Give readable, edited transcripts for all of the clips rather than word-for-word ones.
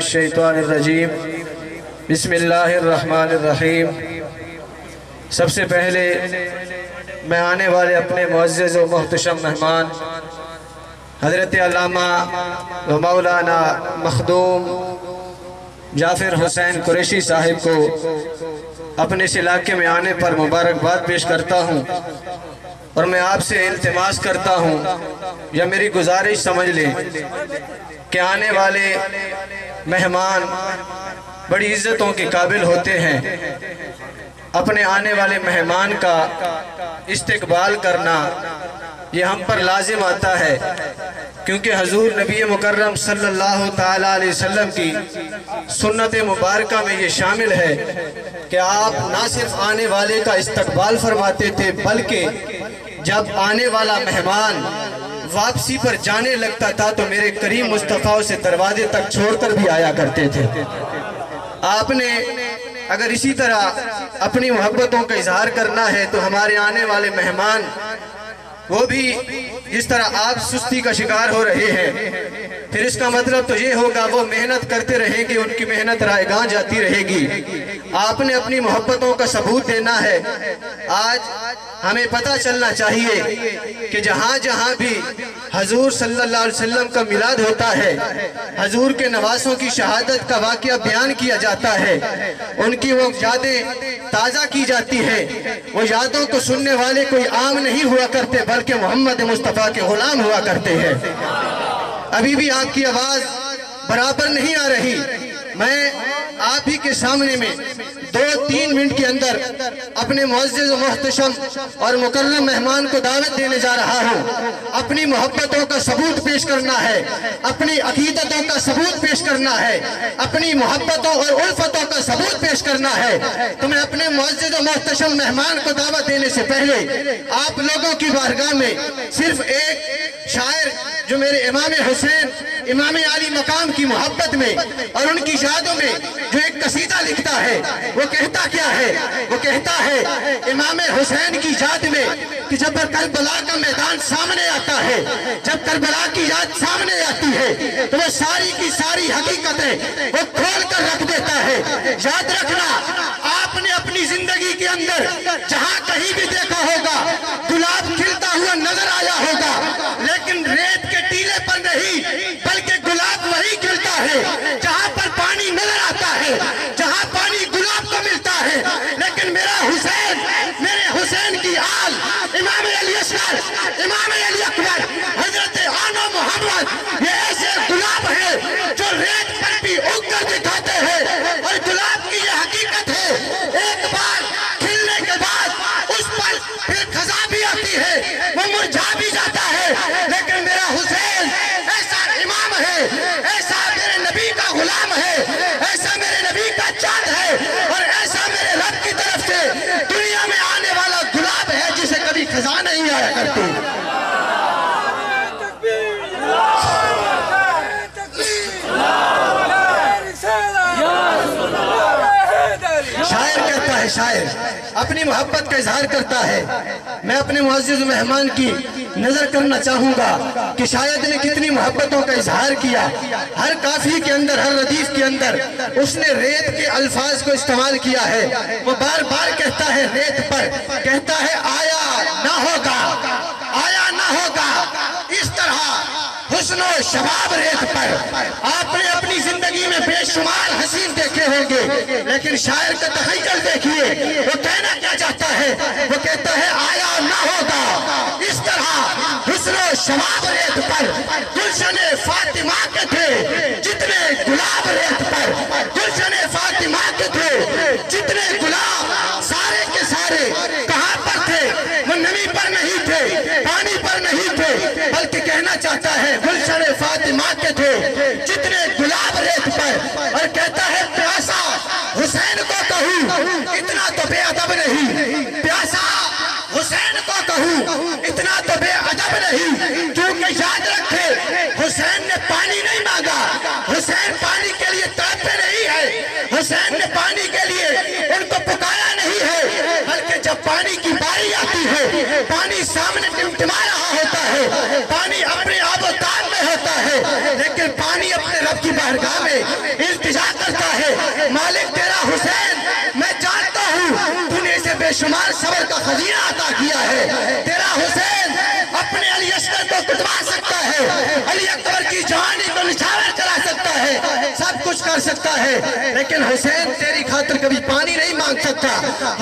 الشیطان الرجیم بسم اللہ الرحمن الرحیم۔ سب سے پہلے میں آنے والے اپنے معزز و محتشم مہمان حضرت علامہ و مولانا مخدوم جعفر حسین قریشی صاحب کو اپنے اس علاقے میں آنے پر مبارکباد پیش کرتا ہوں، اور میں آپ سے التماس کرتا ہوں یا میری گزارش سمجھ لیں کہ آنے والے مہمان بڑی عزتوں کے قابل ہوتے ہیں۔ اپنے آنے والے مہمان کا استقبال کرنا یہ ہم پر لازم آتا ہے، کیونکہ حضور نبی مکرم صلی اللہ تعالیٰ علیہ وسلم کی سنت مبارکہ میں یہ شامل ہے کہ آپ نہ صرف آنے والے کا استقبال فرماتے تھے، بلکہ جب آنے والا مہمان واپسی پر جانے لگتا تھا تو میرے کریم مصطفیٰ اسے دروازے تک چھوڑ کر بھی آیا کرتے تھے۔ آپ نے اگر اسی طرح اپنی محبتوں کا اظہار کرنا ہے تو ہمارے آنے والے مہمان وہ بھی جس طرح آپ سستی کا شکار ہو رہے ہیں، پھر اس کا مطلب تو یہ ہوگا وہ محنت کرتے رہیں گے، ان کی محنت رائے گاں جاتی رہے گی۔ آپ نے اپنی محبتوں کا ثبوت دینا ہے۔ آج ہمیں پتہ چلنا چاہیے کہ جہاں جہاں بھی حضور صلی اللہ علیہ وسلم کا میلاد ہوتا ہے، حضور کے نواسوں کی شہادت کا واقعہ بیان کیا جاتا ہے، ان کی وہ یادیں تازہ کی جاتی ہیں، وہ یادوں کو سننے والے کوئی عام نہیں ہوا کرتے بلکہ محمد مصطفیٰ کے غلام ہوا کرتے ہیں۔ ابھی بھی آپ کی آواز برابر نہیں آ رہی۔ میں آپ ہی کے سامنے میں 2-3 منٹ کے اندر اپنے معزز و محتشم اور مکرم مہمان کو دعوت دینے جا رہا ہوں۔ اپنی محبتوں کا ثبوت پیش کرنا ہے، اپنی عقیدتوں کا ثبوت پیش کرنا ہے، اپنی محبتوں اور الفتوں کا ثبوت پیش کرنا ہے۔ تو میں اپنے معزز و محتشم مہمان کو دعوت دینے سے پہلے آپ لوگوں کی بارگاہ میں صرف ایک شاعر جو میرے امام حسین امام علی مقام کی محبت میں اور ان کی یادوں میں جو ایک قصیدہ لکھتا ہے، وہ کہتا کیا ہے؟ وہ کہتا ہے امام حسین کی یاد میں کہ جب کربلا کا میدان سامنے آتا ہے، جب کربلا کی یاد سامنے آتی ہے تو وہ ساری کی ساری حقیقتیں وہ کھول کر رکھ دیتا ہے۔ یاد رکھنا، آپ نے اپنی زندگی کے اندر جہاں کہیں بھی دیکھا ہوگا گلاب کھلتا ہوا نظر آیا ہوگا، لیکن ریت کے ٹیلے پر نہیں بلکہ گلاب وہی کھلتا ہے جہاں پر پانی نظر آتا ہے، جہاں پانی گلاب کو ملتا ہے۔ لیکن میرا حسین، میرے حسین کی آل امام علی اصغر، امام علی اکبر، حضرت آنو محمد یہ ایسے گلاب ہیں جو ریت پر بھی اگ کر دکھاتے ہیں، اور گلاب کی یہ حقیقت ہے ایک بار کھلنے کے بعد اس پر پھر خزاں بھی آتی ہے، وہ مرجھا بھی جاتا ہے۔ لیکن میرا حسین ایسا امام ہے، ایسا میرے نبی کا غلام ہے، ایسا میرے نبی کا چاند ہے، اور ایسا میرے رب کی طرف سے دنیا میں آنے والا گلاب ہے جسے کبھی خزاں نہیں آیا کرتی۔ شاعر کہتا ہے، شاعر اپنی محبت کا اظہار کرتا ہے۔ میں اپنے معزز مہمان کی نظر کرنا چاہوں گا کہ شاید نے کتنی محبتوں کا اظہار کیا۔ ہر قافیے کے اندر، ہر ردیف کے اندر اس نے ریت کے الفاظ کو استعمال کیا ہے۔ وہ بار بار کہتا ہے ریت پر، کہتا ہے آیا نہ ہوگا، آیا نہ ہوگا اس طرح حسن و شباب ریت پر۔ آپ نے اپنی زندگی میں بے شمار حسین دیکھے ہوں گے، لیکن شاعر کا تخیل دیکھیے، وہ کہنا کیا چاہتا ہے؟ وہ کہتا ہے آیا نہ ہوگا اس طرح حسن و شباب ریت پر، گلشن فاطمہ کے تھے جتنے گلاب ریت پر، گلشن فاطمہ کے تھے جتنے گلاب، سارے کے سارے کہاں پر تھے؟ وہ نمی پر نہیں تھے، پانی پر نہیں تھے، بلکہ کہنا چاہتا ہے گلشن فاطمہ کے تھے جتنے گلاب ریت پر، اور کہتا ہے پیاسا حسین کو کہوں اتنا تو بے ادب نہیں، پیاسا حسین کو کہوں اتنا تو بے ادب نہیں، کیونکہ یاد رکھے حسین نے پانی نہیں مانگا، حسین پانی کے لیے تڑپے نہیں ہے، حسین نے پانی کے لیے ان کو پکارا نہیں ہے، بلکہ جب پانی کی باری آتی ہے، پانی سامنے ٹمٹما رہا ہوتا ہے، پانی اپنے آب و تاب میں ہوتا ہے، لیکن پانی اپنے رب کی بارگاہ میں اس خزینہ عطا کیا ہے. تیرا حسین اپنے علی اصغر کو کٹوا سکتا ہے, علی اکبر کی جوانی کو نچھاور کرا سکتا ہے, سب کچھ کر سکتا ہے, لیکن حسین تیری خاطر کبھی پانی نہیں مانگ سکتا.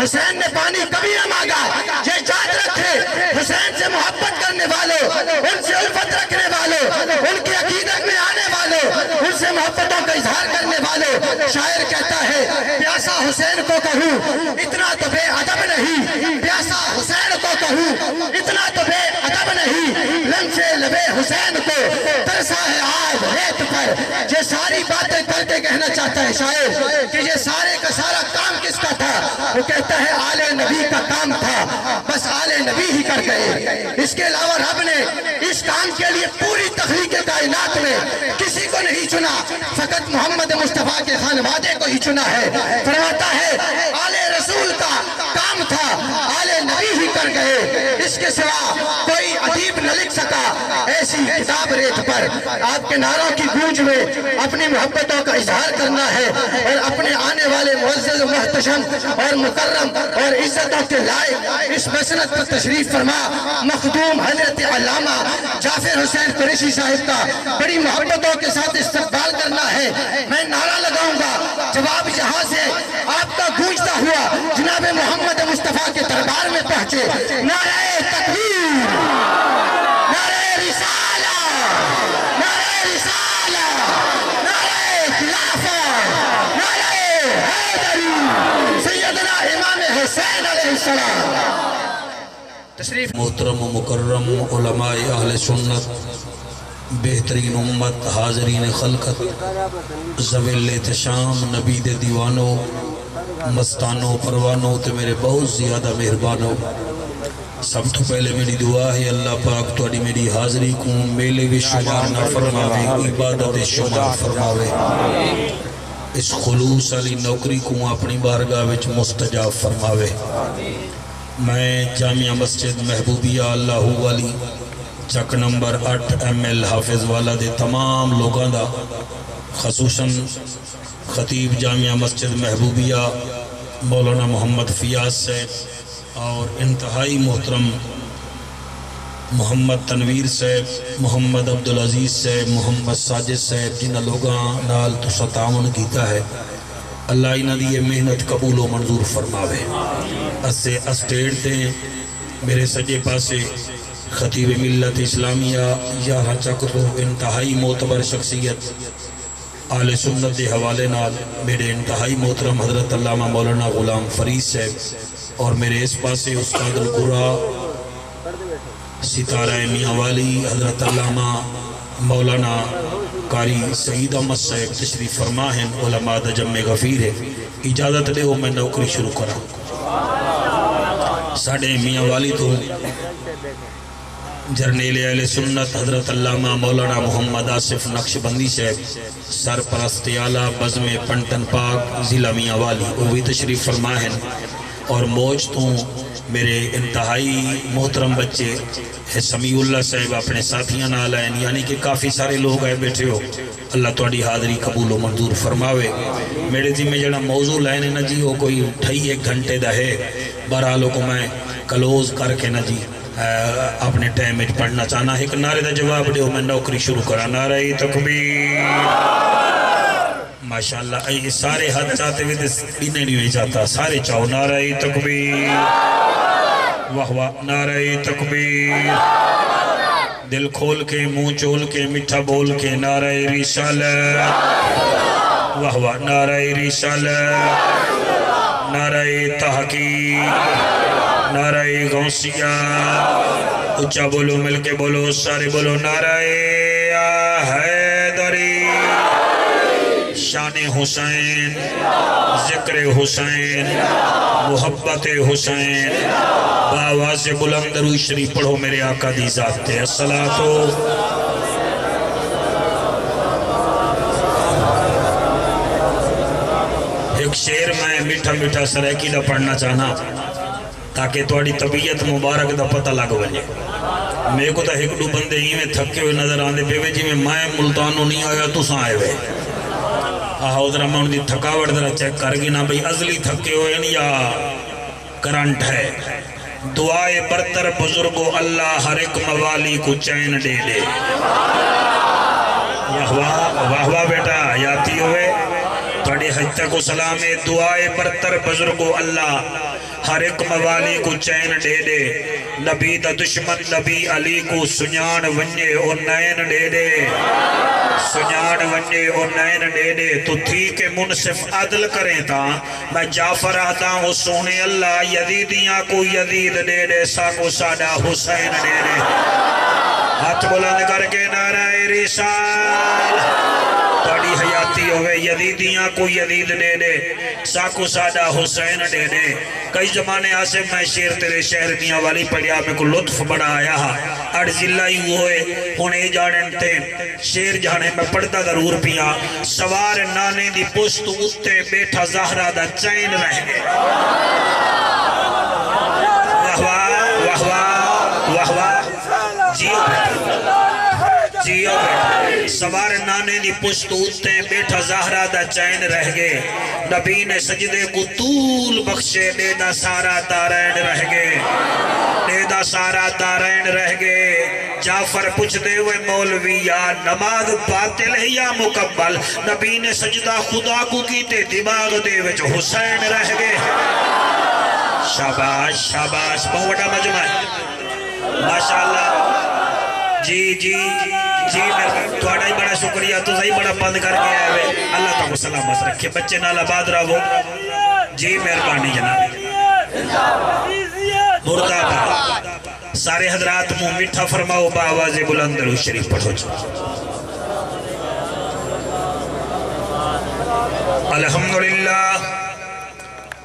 حسین نے پانی کبھی نہ مانگا. یہ یاد رکھے, حسین سے محبت کرنے والوں, ان سے الفت رکھنے والوں, ان کی عقیدت میں آنے والوں, ان سے محبتوں کا اظہار کرنے والوں, شاعر کہتا ہے پیاسا حسین کو کہوں اتنا تو بے ادب نہیں, پیاسا حسین کو کہوں اتنا تو بے ادب نہیں, لمسے لبے حسین کو ترسا ہے آج ریت پر. یہ ساری باتیں کر کے کہنا چاہتا ہے شاعر کہ یہ سارے کا سارا کام کس کا تھا. وہ کہتا ہے آل نبی کا کام تھا, بس آل نبی ہی کر گئے. اس کے علاوہ رب نے اس کام کے لیے پوری تخلیق کائنات میں کسی کو نہیں چنا, فقط محمد مصطفیٰ کے خانوادے کو ہی چنا ہے. فرماتا ہے آل رسول کا کام تھا, آل نبی ہی کر گئے. اس کے سوا کوئی ادیب نہ لکھ سکا ایسی کتاب ریت پر. آپ کے نعروں کی گونج میں اپنی محبتوں کا اظہار کرنا ہے اور اپنے آنے والے معزز و محتشم اور مکرم اور عزتوں کے لائق اس مسند پر تشریف فرما مخدوم حضرت علامہ جعفر حسین قریشی صاحب کا بڑی محبتوں کے ساتھ استقبال کرنا ہے. میں نعرہ لگاؤں گا, جواب یہاں سے آپ کا گونجتا ہوا جناب محمد مصطفیٰ کے دربار میں پہنچے. نعرہ تکبیر, نعرہ رسالہ, نعرہ رسالہ, نعرہ خلافت, نعرہ حیدری, سیدنا امام حسین علیہ السلام. تشریف. محترم و مکرم علماء اہل سنت, بہترین امت, حاضرین خلقت, ذوی احتشام, نبی دے دیوانوں, مستانوں پروانوں تے میرے بہت زیادہ مہربانوں. سب تو پہلے میری دعا ہے اللہ پاک توڑی میری حاضری کو میلے بھی شمار نہ فرماوے, عبادت شمار فرماوے, اس خلوص علی نوکری کو اپنی بارگاہ وچ مستجاب فرماوے. میں جامعہ مسجد محبوبیہ اللہ والی چک نمبر 8 ML حافظ والا دے تمام لوگاں دا, خصوصاً خطیب جامعہ مسجد محبوبیہ مولانا محمد فیاض صاحب اور انتہائی محترم محمد تنویر صاحب, محمد عبدالعزیز صاحب, محمد ساجد صاحب, جنہ لوگاں نال تو تعاون کیتا ہے, اللہ انہاں دی یہ محنت قبول و منظور فرماوے. اسے اسٹیٹ دیں میرے سجے پاسے خطیب ملت اسلامیہ یہاں چکتو انتہائی معتبر شخصیت آل سنت دے حوالے نال میرے انتہائی محترم حضرت علامہ مولانا غلام فرید صاحب, اور میرے اس پاسے استاد القرآ ستارہ میاں والی حضرت علامہ مولانا قاری سعید احمد صاحب تشریف فرما ہیں. علماء دا جمع غفیر ہے, اجازت دے ہو میں نوکری شروع کرا. ساڑھے میاں والی تو جرنیل اہل سنت حضرت علامہ مولانا محمد آصف نقشبندی صاحب, سرپرست اعلیٰ بزم پنٹن پاک ضلع میاں والی, وہ بھی تشریف فرما ہیں. اور موج تو میرے انتہائی محترم بچے سمیع اللہ صاحب اپنے ساتھیاں نال آئیں, یعنی کہ کافی سارے لوگ آئے بیٹھے ہو. اللہ توڑی حاضری قبول و منظور فرماوے. میرے جی میں جڑا موضوع لائنے نا جی وہ کوئی 2.5 گھنٹے دا ہے, بہرحال کو میں کلوز کر کے نا جی اپنے ٹائم میں پڑھنا چاہنا ہے. ایک نعرے دا جواب دے ہو میں نوکری شروع کرا. نعرہ تکبیر, ماشاءاللہ یہ سارے حد چاہتے ہوئے انہیں نہیں چاہتا, سارے چاہو نعرہ تکبیر, واہ واہ نعرہ تکبیر, دل کھول کے منہ چول کے میٹھا بول کے نعرہ رسالت, واہ واہ نعرہ رسالت, نعرہ تحقیق, نعرہ غوثیہ, اچھا بولو مل کے بولو سارے بولو نعرہ حیدری. شان حسین, ذکر حسین, محبت حسین, بآواز بلند درود شریف پڑھو میرے آقا دی ذات تے. الصلاۃ. ایک شعر میں میٹھا میٹھا سریکی دا پڑھنا چاہنا تاکہ توڑی طبیعت مبارک دا پتہ لگ بنے. میں کو تا ایک دو بندے ہی میں تھکے ہوئے نظر آندے پہ جی میں ملتانوں نہیں آیا تو ساں آئے ہوئے. آہو ذرا میں ان دی تھکاوٹ ذرا چیک کر گی نا بھئی ازلی تھکے ہوئے یا کرنٹ ہے. دعائے برتر بزرگو اللہ ہر ایک موالی کو چین دے دے واہ واہ واہ بیٹا یاتی ہوئے تھوڑی حجتہ کو سلامے دعائے برتر بزرگو اللہ ہر ایک موالی کو چین دے دے نبی دا دشمن نبی علی کو سنیان ونجے اور نین دے دے سنیان ونجے اور نین دے دے تو تھی کہ منصف عدل کریں تا میں جعفر آتا ہوں سونے اللہ یزیدیاں کو یزید دے دے ساکو سادہ حسین دے دے ہاتھ بلند کر کے نعرہ رسال تھوڑی حیاتی ہوئے یزیدیاں کو یزید دے دے ساکو سادہ حسین دے دے کئی زمانے آسے میں شیر تیرے شہر میاں والی پڑیا میں کو لطف بڑا آیا اڑز اللہ ہی ہوئے ہونے جانن تے شیر جانے میں پڑھتا ضرور پیا سوار نانے دی پشت اتے بیٹھا زہرہ دا چین رہ گئے واہ واہ واہ واہ جیو جیو سوار نانے دی پشت اتے بیٹھا زہرہ دا چین رہ گئے نبی نے سجدے کو طول بخشے دیدہ سارا دارین رہ گئے دیدہ سارا دارین رہ گئے جعفر پوچھ دے ہوئے مولوی یا نماز باطل ہے یا مکمل نبی نے سجدہ خدا کو کیتے دماغ دے وچ حسین رہ گئے شاباش شاباش بہت بڑا مجمع ماشاءاللہ جی جی جی میں تھوڑا ہی بڑا شکریہ تو صحیح بڑا بند کر کے آئے ہوئے اللہ تعالیٰ کو سلامت رکھے بچے نال آباد رہو جی مہربانی جناب مرد آباد سارے حضرات منہ میٹھا فرماؤ بآواز بلند درود شریف پڑھو جی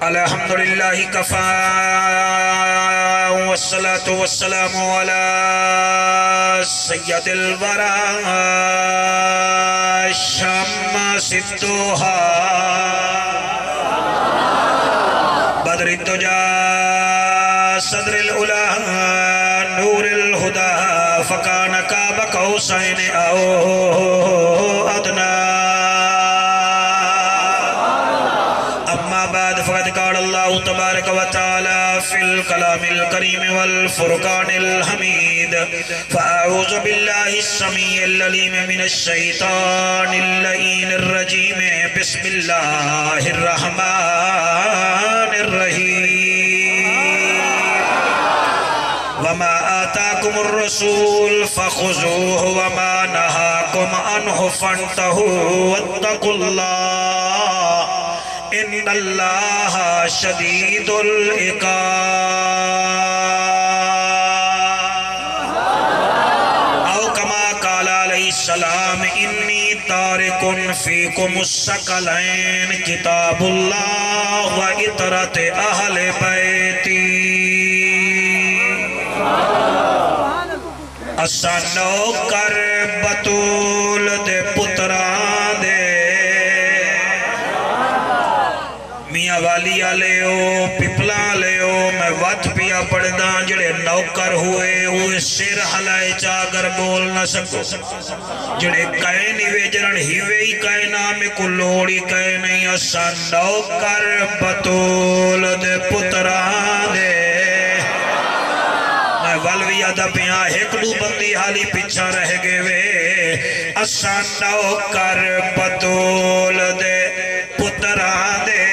الحمدللہ کفا والصلاة والسلام على سید الورى شمس الدوحا بدر الدجا صدر العلا نور الہدا فکان قاب قوسین او ادنا اما بعد فقد قال اللہ تبارک و تعالی فی الکلام الکریم والفرقان الحمید فاعوذ باللہ السمیع العلیم من الشیطان اللعین الرجیم بسم اللہ الرحمن الرحیم وما آتاکم الرسول فخذوه وما نهاکم عنه فانتهوا واتقوا اللہ ان اللہ شدید العقاب او کما قال علیہ السلام انی تارک فیکم الثقلین کتاب اللہ و اطرت اہل بیتی اسا نوکر بطول دے پتران دے میاں والی آلے ہو پپلا لے ہو میں وقت پیا پڑھدا جڑے نوکر ہوئے سر ہلائے چاگر بول نہ سکو جڑے کہے نہیں ویجرن ہیوے ہی کہے نامے کو لوڑی کہے نہیں اسا نوکر بطول دے پتران دے میں والوی آدھا پیاں ہکڑو بندی حالی پیچھا رہ گئے وے اسا نوکر بطول دے پتران دے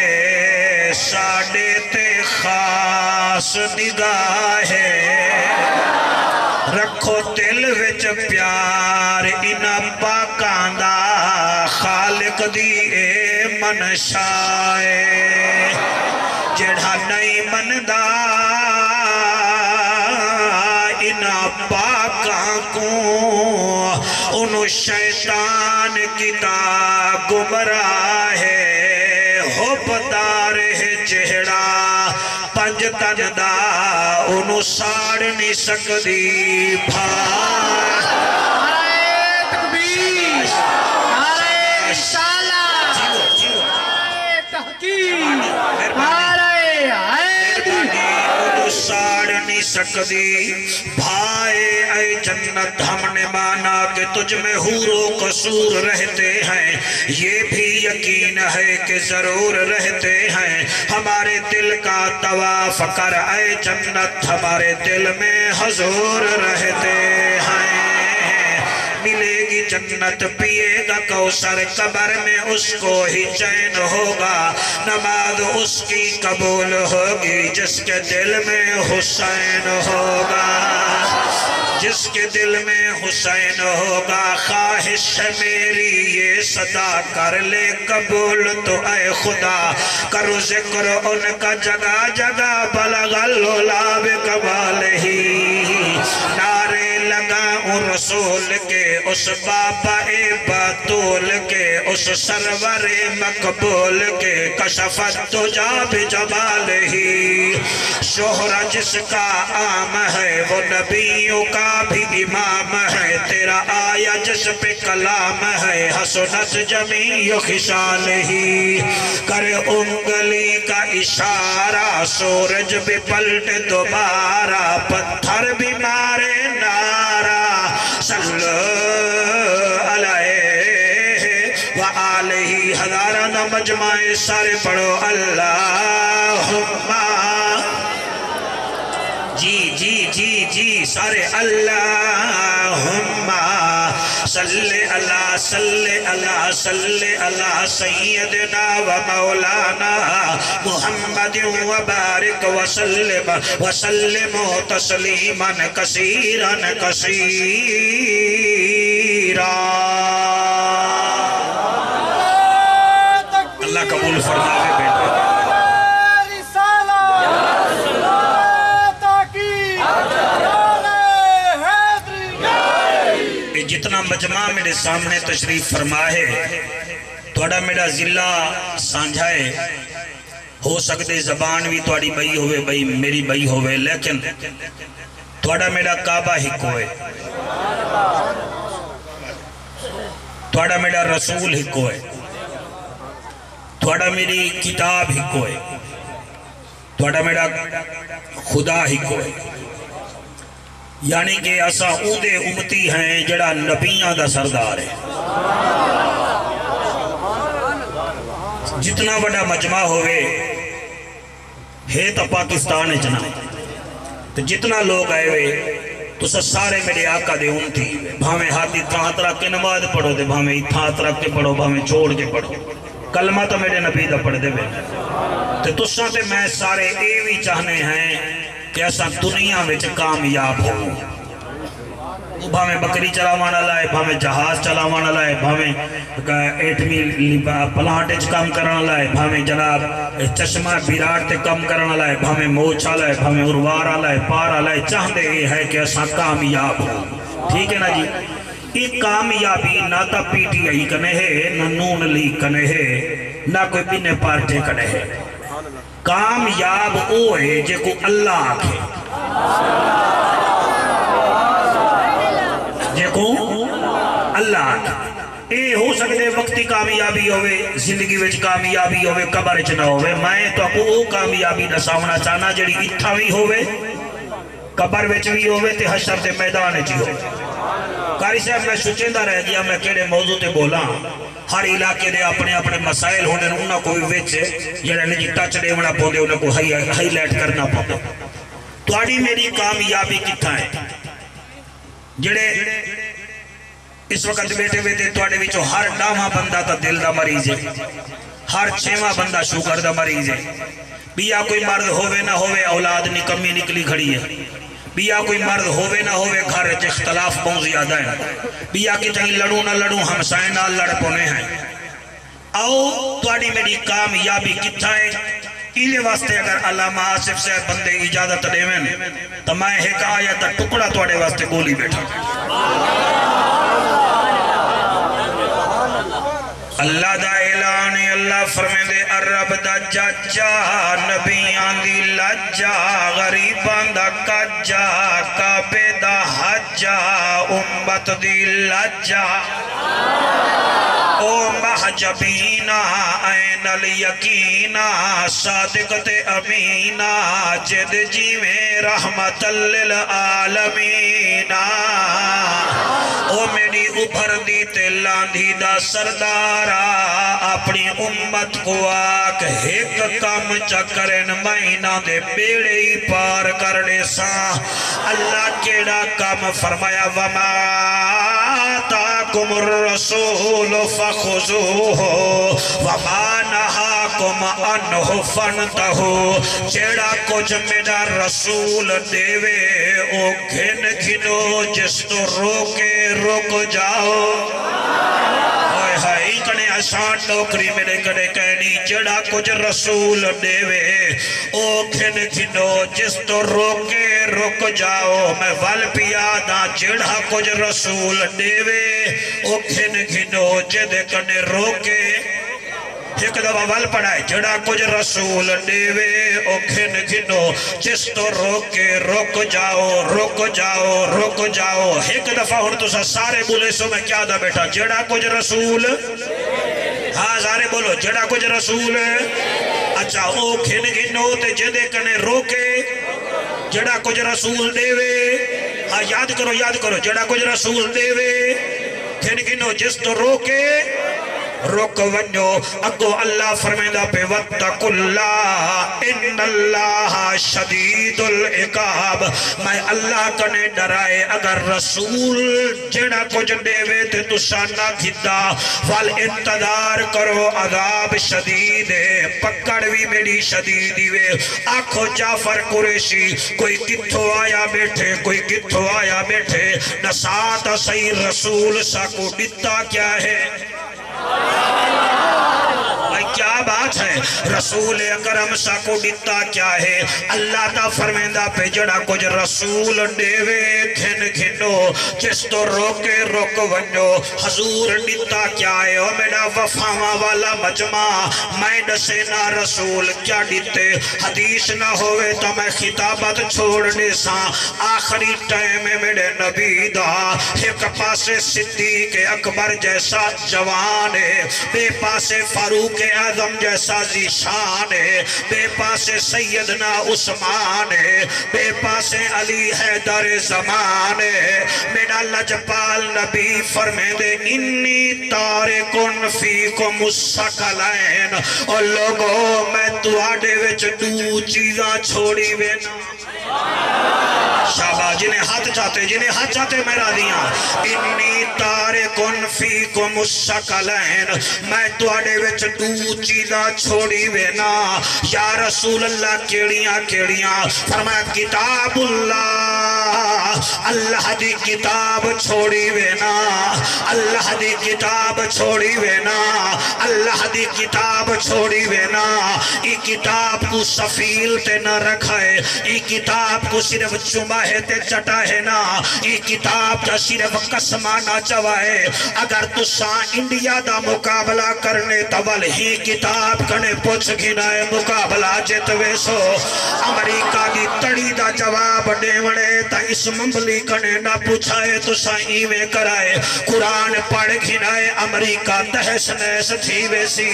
ساڑے تے خاص نگاہ رکھو دل وچ پیار انہ پاکان دا خالق دی اے منشائے جڑا نہیں مندہ انہ پاکان کو انہوں شیطان کی تا گمراہ ہے حبدار ہے جہڑا پنج تن دا انہوں ساڑ نہیں سکدی بھار نعرہ تکبیر نعرہ رسالت نعرہ تحقیق نعرہ حیدری انہوں ساڑ نہیں سکدی بھائے اے جنت ہم نے مانا کہ تجھ میں حور و قصور رہتے ہیں، یہ بھی یقین ہے کہ ضرور رہتے ہیں۔ ہمارے دل کا طواف کر اے جنت، ہمارے دل میں حضور رہتے ہیں۔ ملے گی جنت، پیے گا کوثر، قبر میں اس کو ہی چین ہوگا، نماز اس کی قبول ہوگی جس کے دل میں حسین ہوگا، جس کے دل میں حسین ہوگا۔ خواہش ہے میری یہ صدا کر لے قبول تو اے خدا، کرو ذکر ان کا جگہ جگہ، بلغ العلا بکمالہ، نعرے لگاؤں رسول کے، اس بابا بطول کے، اس سرور مقبول کے، کشفت تجا بجمالہ، شہرہ جس کا عام ہے وہ نبیوں کا بھی امام ہے، تیرا آیا جس پہ کلام ہے، حسنت جمیع خصالہ، کرے انگلی کا اشارہ، سورج بھی پلٹ دوبارہ، پتھر بھی مارے نعرہ، صلو علیہ وآلہ، ہزارانہ مجمع سارے پڑھو اللہم، جی سارے اللہم صلی اللہ صلی اللہ صلی اللہ سیدنا و مولانا محمد وبارک وسلم وسلم تسلیما کثیرا کثیرا۔ اللہ قبول فرمائے بیٹے۔ جتنا مجمع میرے سامنے تشریف فرمائے، توڑا میرا ضلع سانجھائے، ہو سکتے زبان بھی توڑی بئی ہوئے، بئی میری بئی ہوئے، لیکن توڑا میرا کعبہ ہی کوئے، توڑا میرا رسول ہی کوئے، توڑا میری کتاب ہی کوئے، توڑا میرا خدا ہی کوئے، یعنی کہ اسا اودے امتی ہیں جڑا نبیان دا سردار ہے۔ جتنا بڑا مجمع ہوئے ہے تو پاکستان ہے جنا، تو جتنا لوگ آئے ہوئے تو سارے میرے آقا دے امتی، بھامیں ہاتھی تھات رکھ کے نماز پڑھو دے، بھامیں تھات رکھ کے پڑھو، بھامیں چھوڑ کے پڑھو، کلمہ تو میرے نبی دا پڑھ دے بے، تو تساں تے میں سارے ایوی چاہنے ہیں کہ ایسا دنیا میں کامیاب ہو، بھامیں بکری چلاوانا لائے، بھامیں جہاز چلاوانا لائے، بھامیں ایٹمی پلانٹ کام کرنا لائے، بھامیں جناب چشمہ بیراٹ تے کام کرنا لائے، بھامیں موچھا لائے، بھامیں اروارا لائے، پارا لائے، چاہتے یہ ہے کہ ایسا کامیاب ہو۔ ٹھیک ہے نا جی؟ ایک کامیابی نہ تا پی ٹی آئی کنے ہے، نہ نون لیگ کنے ہے، نہ کوئی بنے پارٹے کنے ہے۔ کامیاب او ہے جے کو اللہ آکھے، جے کو اللہ آکھے۔ اے ہو سکتے وقتی کامیابی ہوئے، زندگی وچ کامیابی ہوئے، قبر چ نہ ہوئے۔ میں تو کو او کامیابی دساونا چاہنا جڑی اتھا بھی ہوئے، قبر وچ بھی ہوئے تے حشر تے میدان وچ ہوئے۔ قاری صاحب میں سوچیندہ رہ گیا میں کیڑے موضوع تے بولا، ہر علاقے دے اپنے اپنے مسائل ہونے انہاں کوئی وچ جڑا نجی ٹچ دیونا پوندے انہاں کو ہائی لائٹ کرنا پوندے۔ تواڈی میری کامیابی کتھا ہے؟ جڑے اس وقت بیٹھے بیٹھے تواڈے وچوں ہر 10واں بندہ تا دل دا مریض ہے، ہر 6واں بندہ شوگر دا مریض ہے، بیا کوئی مرد ہوئے نہ ہوئے اولاد نکمی نکلی کھڑی ہے، بیا کوئی مرد ہوئے نہ ہوئے گھر وچ اختلاف بہت زیادہ ہے، بیا کہ کہیں لڑوں نہ لڑوں ہمسائے نال لڑ پونے ہیں۔ آؤ تواڈی میری کامیابی کتھا ہے؟ ایلے واسطے اگر علامہ آصف سے بندے اجازت دیویں تو میں ایک آیت ٹکڑا تواڈے واسطے بولی بیٹھا۔ اللہ دا اعلان اللہ فرمائے دے عرب دا جاجا، نبیان دی لجا، غریبان دا کجا، کعبے دا حجا، امت دی لجا، او محجبینا این الیقینا، صادق تے امینا، جد جیویں رحمت للعالمینا۔ او میری ابھر دی تے لاندھی دا سردارا اپنی امت کو آک ایک کام چکرن مہینہ دے بیڑے ہی پار کرنے سا اللہ کیڑا کام فرمایا وما آتاکم الرسول فخذوہ وما نہاکم عنہ فانتہو جیڑا کچھ میرا رسول دیوے او گھن گھنو جس تو روکے رک جاؤ ہوئے ہائی کنے آسان نوکری میرے کنے کہنی جڑا کچھ رسول دیوے او گھن گھنو جس تو روکے رک جاؤ میں ول پیادا جڑا کچھ رسول دیوے او گھن گھنو جدے کنے روکے ایک دفعہ ول پڑھائے جڑا کچھ رسول دیوے او گھن گھنو جس تو روکے رک جاؤ رک جاؤ رک جاؤ ایک دفعہ ہن تو سارے بولے سو میں کیا دا بیٹا جڑا کچھ رسول ہاں سارے بولو جڑا کچھ رسول اچھا او گھن گھنو تے جدے کنے روکے جڑا کچھ رسول دیوے ہاں یاد کرو جڑا کچھ رسول دیوے گھن گھنو جس تو روکے رک ونجو اگو اللہ فرمیدہ پہ وَاتَّقُوا اللَّهَ اِنَّ اللَّهَ شَدِيدُ الْعِقَابِ میں اللہ کنے ڈرائے اگر رسول جڑا کچھ دیوے تے تسانا گھتا وال انتظار کرو عذاب شدید ہے پکڑوی میری شدیدی وے آنکھو جعفر قریشی کوئی کتھو آیا بیٹھے کوئی کتھو آیا بیٹھے نساتا صحیح رسول سا کو ڈتا کیا ہے کیا بات ہے رسول اکرم سا کو ڈتا کیا ہے اللہ تا فرمیندہ پہ جڑا کچھ رسول دیوے گھن گھنو جس تو روکے رک ونجو حضور ڈتا کیا ہے او میرا وفاما والا مجمع میں ڈسینا رسول کیا ڈتے حدیث نہ ہوئے تو میں خطابت چھوڑنے سا آخری ٹائم میں میرے نبی دا ایک پاسے صدیق اکبر جیسا جوان ہے بے پاسے فاروق اعظم جیسا ذیشان ہے بے پاسے سیدنا عثمان ہے بے پاسے علی حیدر زمان ہے میرا لجپال نبی فرمے دے انی تارکن فیکم الثقلین اور لوگوں میں تواڈے وچ دو چیزاں چھوڑی وینا شابہ جنہیں ہاتھ چاہتے میرا دیاں انی تارکن فیکم الثقلین میں تواڈے وچ دو چیزاں چھوڑی وینا یا رسول اللہ کیڑیاں فرمایا کتاب اللہ دی کتاب چھوڑی وینا اللہ دی کتاب چھوڑی وینا اللہ دی کتاب چھوڑی وینا ای کتاب کو سفیل تے نہ رکھائے ای کتاب کو صرف چمہ ہے تے چٹا ہے نا ای کتاب کا صرف قسمہ نہ چوائے اگر تو ساں انڈیا دا مقابلہ کرنے تول ہی کتاب کنے پوچھ گھنائے مقابلہ جتوے سو امریکہ دی تڑی دا جواب دیوڑے تا اس ممبلی کنے نہ پوچھائے تو سائیں میں کرائے قرآن پڑھ گھنائے امریکہ تحس نیس تھی ویسی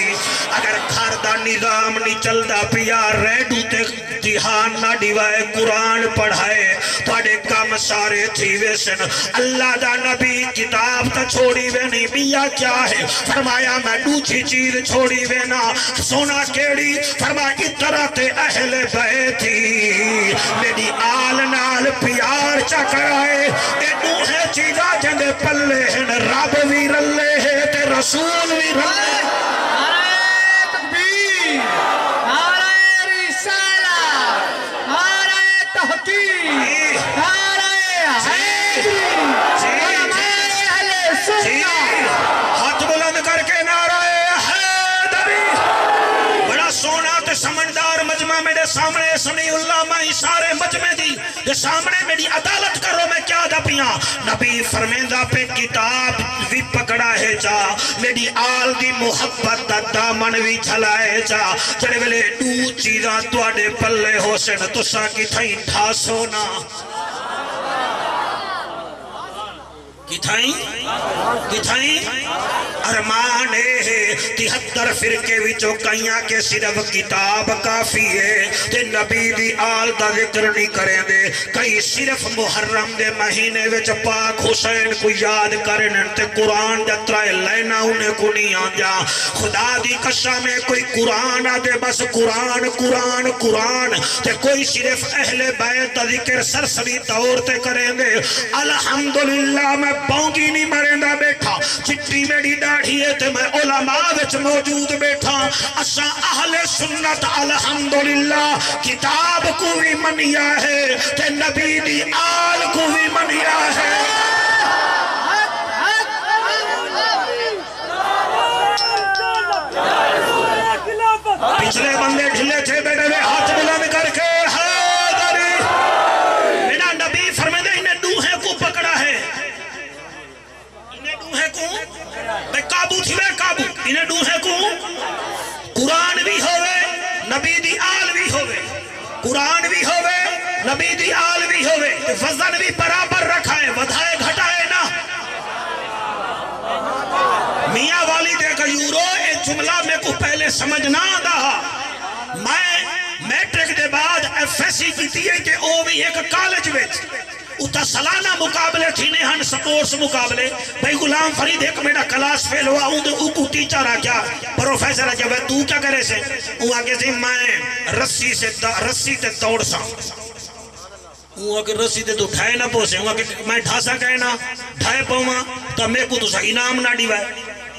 اگر گھر دا نظام نہیں چل دا پیا ریڈو تے دھیان نہ دیوائے قرآن پڑھائے تھوڑے کام سارے تھی ویسن اللہ دا نبی کتاب تا چھوڑی وینی بیا کیا ہے فرمایا میں دوچھی چیز چھوڑی وینا سونا کیڑی فرمایا اطرت اہل بیتی میری آل نال پیار چکرائے اے دوہے چیزا جنگے پلے ہیں رب بھی رلے ہے تے رسول بھی رلے نعرہ تکبیر نعرہ رسالہ نعرہ تحقیق نعرہ حیدری علماء اہل سنہ ہاتھ بلند کر کے نعرہ حیدری بڑا سونا تے سمندار مجمع میرے سامنے سنی اللہ میں سارے مجمع دی یہ سامنے میری عدالت کرو میں کیا دا پیاں نبی فرمیندہ پہ کتاب بھی پکڑا ہے جا میری آل دی محبت دا دامن بھی چھلائے جا جڑے ویلے دو چیزاں تواڈے پلے ہو سن تساں کی تھائیں ٹھاسو نا کتھائیں ارمان 73 فرقے وچوں کئیاں کے صرف کتاب کافی ہے تے نبی دی آل دا ذکر نہیں کریں دے. کئی صرف محرم دے مہینے وچ پاک حسین کو یاد کرن تے قرآن دے ترائے لینا انہیں کو نہیں آنجا. خدا دی قسم میں کوئی قرآن آدھے بس قرآن قرآن قرآن تے کوئی صرف اہل بیت دا ذکر سرسری طور تے کریں دے. الحمدللہ میں بونگی نہیں مرندہ بیٹھا چٹی میری ڈاڑھی ہے تے میں علماء وچ موجود بیٹھا. اسا اہل سنت الحمدللہ کتاب کو بھی منیا ہے تے نبی دی آل کو بھی منیا ہے. پچھلے بندے ڈھلے تھے بیٹے میں ہاتھ بلند کر کے حیدری میرا نبی فرمائے دے انہیں دوہے کو پکڑا ہے. انہیں دوہے کو بے قابو تھی بے قابو انہیں دوہے کو قرآن بھی ہوئے نبی دی آل بھی ہوئے قرآن بھی ہوئے نبی دی آل بھی ہوئے وزن بھی برابر رکھا ہے ودھائے گھٹائے نا. میاں والی دے کا یورو ایک جملہ میں کو پہلے سمجھنا آدھا. میں میٹرک دے بعد ایف ایس سی کی تھی ہے کہ او بھی ایک کالج ویچ اتا سالانہ مقابلے تھی نے ہن سپورٹس مقابلے. بھئی غلام فرید ایک میرا کلاس فیل ہوا ہوں تو کو ٹیچر آ کیا پروفیسر آ کیا بھئی تو کیا کرے سے وہ آگے سے میں رسی تے توڑ سا وہ آگے رسی تے تو ڈھائے نہ پوسے وہ آگے میں ڈھاسا کہنا ڈھائے پاؤں تو میں کو تو سا انعام نہ ڈیوائے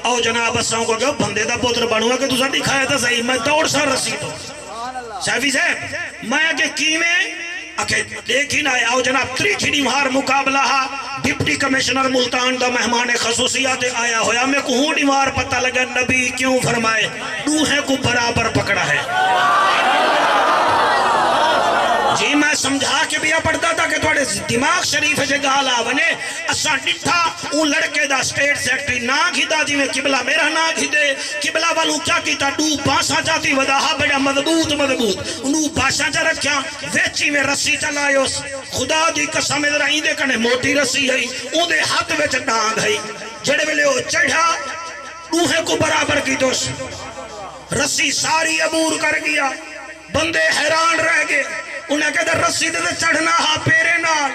او جناب اساں کو کہ بندے دا پوتر بنوا کہ تو سا دکھایا تھا صحیح میں توڑ سا رسی تو شیفی صاحب میں آگے کی میں آگے دیکھی نہ آیا او جناب تریچھنی مہار مقابلہ ہا ڈپٹی کمیشنر ملتان دا مہمان خصوصیات آیا ہویا میں کو ہوں دیوار پتہ لگا نبی کیوں فرمائے دوہے کو برابر پکڑا ہے. جی میں سمجھا کے بھی پڑھتا تھا کہ توڑے دماغ شریف ہے جگہ آلا بنے اساں ڈٹھا اون لڑکے دا سٹیٹ سیکٹری نا گھی دا جی میں قبلہ میرا نا گھی دے قبلہ والوں کیا کیتا ڈو باسا جاتی وداہا بڑا مضبوط انہوں باسا جا رکھیا ویچی میں رسی چلائیو خدا دی قسم ادھر آئیں دے کنے موٹی رسی ہے اون دے ہاتھ ویچ ڈانگ ہے جڑے ملے ہو چڑھا دوہے کو برابر کی دوس رسی ساری عبور کر گیا بندے حیران رہ گئے. انہیں کہتا رسی دے چڑھنا ہاں پیرے نال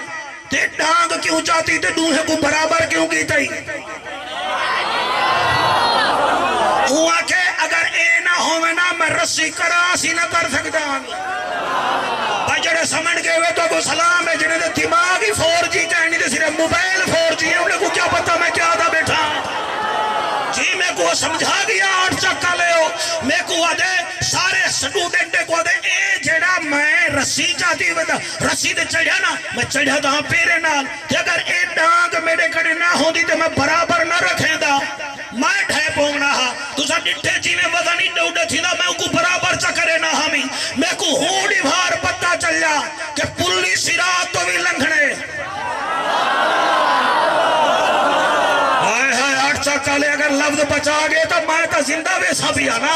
تے ڈانگ کیوں چاہتی تے دوہے کو برابر کیوں کی تھی. وہ کہ اگر اے نہ ہوئے نا میں رسی کراسی نہ کر سکتا بھائی جڑے سمجھ گئے ہوئے تو کو سلام ہے جنہیں دے دماغی 4G کہنی دے صرف موبائل 4G ہے انہیں کو کیا پتا میں کیا دا بیٹھا جی میں کو سمجھا گیا 8 چکا لے ہو میں کو آدھے سارے سٹوڈنٹ کو آدھے اے جڑا میں رسی چاہتی ہوئے رسی دے چڑھا نا میں چڑھا دا ہاں پیرے نال کہ اگر اے ڈانگ میرے کڑے نہ ہوں دی تو میں برابر نہ رکھیں دا میں ڈھائے پونگنا ہاں تو سا ڈٹھے جی میں وزنی ڈوڑے تھی دا میں کو برابر چکرے نہ ہمیں میں کو ہونی بھار پتہ چل جا کہ پلی سرات تو بھی لنگھنے کالے اگر لفظ بچا گئے تو میں تا زندہ ویسا بھی آنا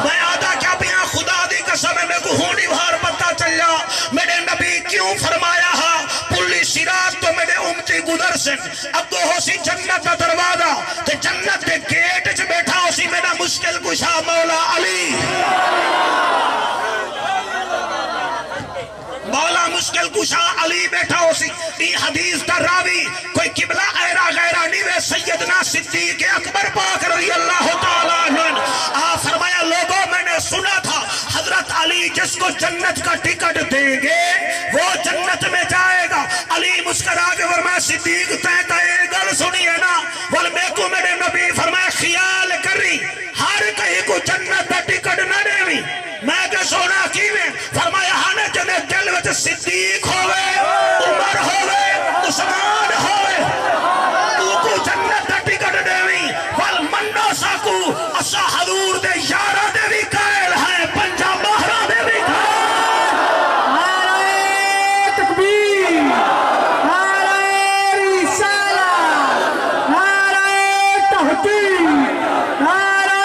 میں آدھا کیا بھی ہاں خدا دی قسم ہے میں کو ہونی بھار پتہ چل جا میرے نبی کیوں فرمایا ہاں پلی سرات تو میرے امتی گدر سے اب تو ہو سی جنت کا دروازہ تے جنت کے گیٹ چ بیٹھا ہو سی میرا مشکل کشا مولا علی مولا مشکل کشا علی بیٹھا ہو سی یہ حدیث دا راوی کوئی قبلہ ایرہ غیرہ نیوے سیدنا صدیق اکبر پاک رضی اللہ تعالیٰ عنہ فرمایا لوگوں میں نے سنا تھا حضرت علی جس کو جنت کا ٹکٹ دیں گے وہ جنت میں جائے گا. علی مسکرا کے فرمایا صدیق تیتا یہ گل سنی ہے نا والمے کو میرے نبی فرمایا خیال کری ہر کہیں کو جنت کا ٹکٹ نہ دے میں کہ سونا کی میں فرمایا ہانے جنے دل وچ صدیق ہوئے عمر ہوئے عثمان ہوئے تو کو جنت دا ٹکٹ دیوی والمنو ساکو اسا حضور دے یارہ دے بھی قائل ہیں پنجا مہرہ دے بھی قائل نعرہ تکبیر نعرہ رسالہ نعرہ تحقیق نعرہ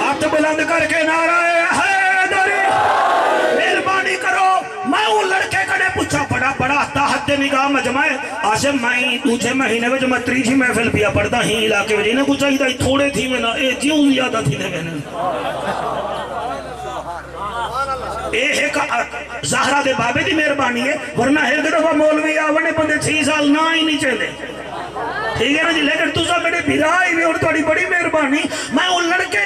ہاتھ بلند کر کے نعرہ حیدری مہربانی کرو میں وہ لڑکے کڑے پوچھا بڑا بڑا تحت نکاح مجمع آشم مائی دوجھے مہینے میں جو میں تریجی محفل پیا پڑھتا ہی علاقے میں جنہیں کچھ چاہی تھا تھوڑے تھی میں نا اے جیوں زیادہ تھی دے میں نے اے ایک زہرہ دے بابے دی مہربانی ہے ورنہ ایک دفعہ مولوی آونے بندے 6 سال نہ ہی نہیں چلے ٹھیک ہے نا جی لیکن تو سب میرے بھیرائی میں اور تھوڑی بڑی مہربانی میں ان لڑکے